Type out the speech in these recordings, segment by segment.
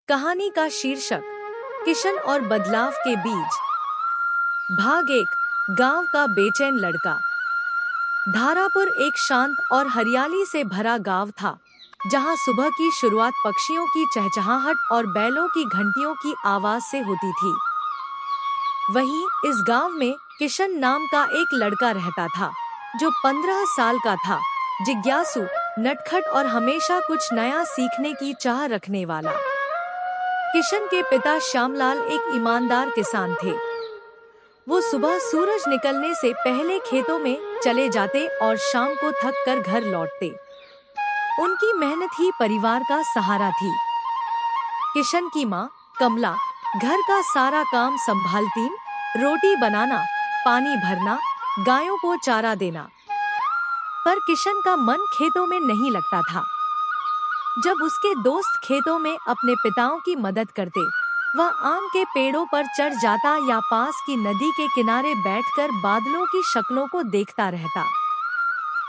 कहानी का शीर्षक किशन और बदलाव के बीच। भाग एक। गांव का बेचैन लड़का। धारापुर एक शांत और हरियाली से भरा गांव था, जहां सुबह की शुरुआत पक्षियों की चहचहाहट और बैलों की घंटियों की आवाज से होती थी। वहीं इस गांव में किशन नाम का एक लड़का रहता था, जो 15 साल का था, जिज्ञासु, नटखट और हमेशा कुछ नया सीखने की चाह रखने वाला। किशन के पिता श्यामलाल एक ईमानदार किसान थे। वो सुबह सूरज निकलने से पहले खेतों में चले जाते और शाम को थक कर घर लौटते। उनकी मेहनत ही परिवार का सहारा थी। किशन की माँ कमला घर का सारा काम संभालती, रोटी बनाना, पानी भरना, गायों को चारा देना। पर किशन का मन खेतों में नहीं लगता था। जब उसके दोस्त खेतों में अपने पिताओं की मदद करते, वह आम के पेड़ों पर चढ़ जाता या पास की नदी के किनारे बैठकर बादलों की शक्लों को देखता रहता।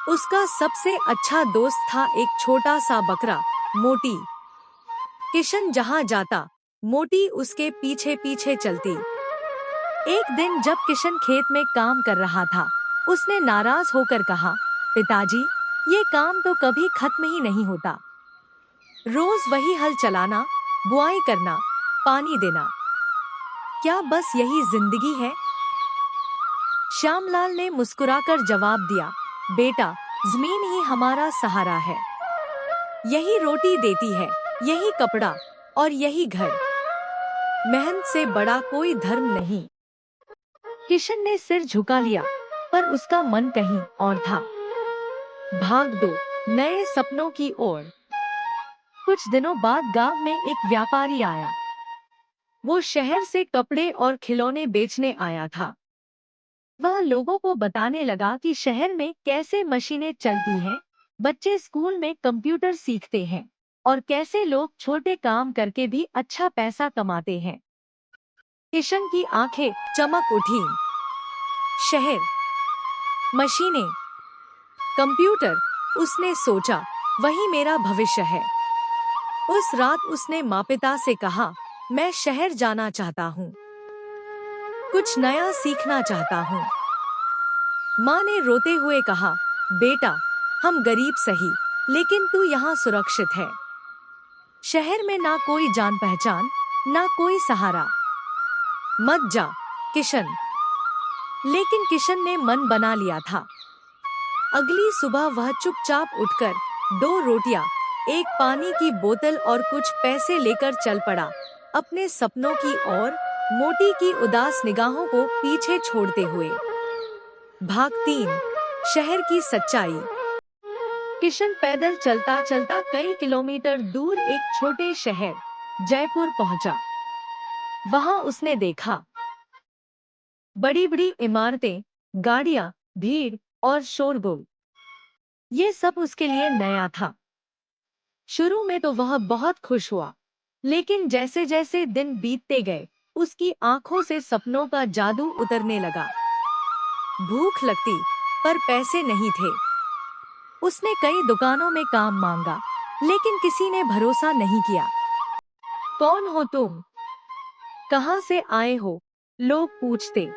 उसका सबसे अच्छा दोस्त था एक छोटा सा बकरा, मोटी। किशन जहां जाता, मोटी उसके पीछे पीछे चलती। एक दिन जब किशन खेत में काम कर रहा था, उसने नाराज होकर कहा, पिताजी, ये काम तो कभी खत्म ही नहीं होता। रोज वही हल चलाना, बुआई करना, पानी देना। क्या बस यही जिंदगी है? श्यामलाल ने मुस्कुराकर जवाब दिया, बेटा, जमीन ही हमारा सहारा है। यही रोटी देती है, यही कपड़ा और यही घर। मेहनत से बड़ा कोई धर्म नहीं। किशन ने सिर झुका लिया, पर उसका मन कहीं और था। भाग दो, नए सपनों की ओर। कुछ दिनों बाद गांव में एक व्यापारी आया। वो शहर से कपड़े और खिलौने बेचने आया था। वह लोगों को बताने लगा कि शहर में कैसे मशीनें चलती हैं, बच्चे स्कूल में कंप्यूटर सीखते हैं और कैसे लोग छोटे काम करके भी अच्छा पैसा कमाते हैं। किशन की आंखें चमक उठी। शहर, मशीनें, कंप्यूटर, उसने सोचा, वही मेरा भविष्य है। उस रात उसने माँ-पिता से कहा, मैं शहर जाना चाहता हूँ, कुछ नया सीखना चाहता हूँ। माँ ने रोते हुए कहा, बेटा, हम गरीब सही, लेकिन तू यहाँ सुरक्षित है। शहर में ना कोई जान पहचान, ना कोई सहारा। मत जा, किशन। लेकिन किशन ने मन बना लिया था। अगली सुबह वह चुपचाप उठकर 2 रोटियां, एक पानी की बोतल और कुछ पैसे लेकर चल पड़ा, अपने सपनों की ओर, मोटी की उदास निगाहों को पीछे छोड़ते हुए। भाग 3। शहर की सच्चाई। किशन पैदल चलता चलता कई किलोमीटर दूर एक छोटे शहर, जयपुर पहुंचा। वहां उसने देखा बड़ी बड़ी इमारतें, गाड़ियां, भीड़ और शोरगुल। ये सब उसके लिए नया था। शुरू में तो वह बहुत खुश हुआ, लेकिन जैसे जैसे दिन बीतते गए, उसकी आंखों से सपनों का जादू उतरने लगा। भूख लगती, पर पैसे नहीं थे। उसने कई दुकानों में काम मांगा, लेकिन किसी ने भरोसा नहीं किया। कौन हो तुम? कहां से आए हो? लोग पूछते।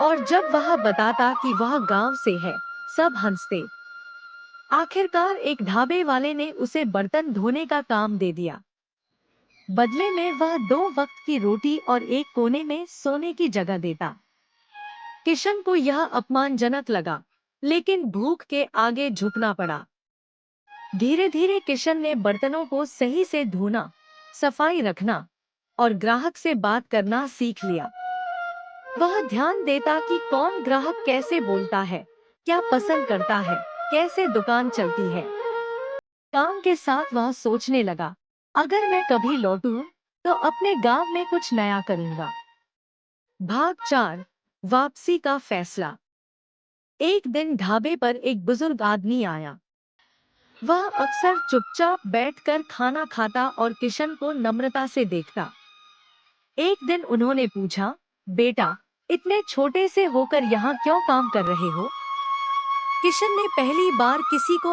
और जब वह बताता कि वह गांव से है, सब हंसते। आखिरकार एक ढाबे वाले ने उसे बर्तन धोने का काम दे दिया। बदले में वह 2 वक्त की रोटी और एक कोने में सोने की जगह देता। किशन को यह अपमानजनक लगा, लेकिन भूख के आगे झुकना पड़ा। धीरे धीरे किशन ने बर्तनों को सही से धोना, सफाई रखना और ग्राहक से बात करना सीख लिया। वह ध्यान देता कि कौन ग्राहक कैसे बोलता है, क्या पसंद करता है, कैसे दुकान चलती है। काम के साथ वह सोचने लगा, अगर मैं कभी लौटूं, तो अपने गांव में कुछ नया करूंगा। भाग 4। वापसी का फैसला। एक दिन ढाबे पर एक बुजुर्ग आदमी आया। वह अक्सर चुपचाप बैठकर खाना खाता और किशन को नम्रता से देखता। एक दिन उन्होंने पूछा, बेटा, इतने छोटे से होकर यहाँ क्यों काम कर रहे हो? किशन ने पहली बार किसी को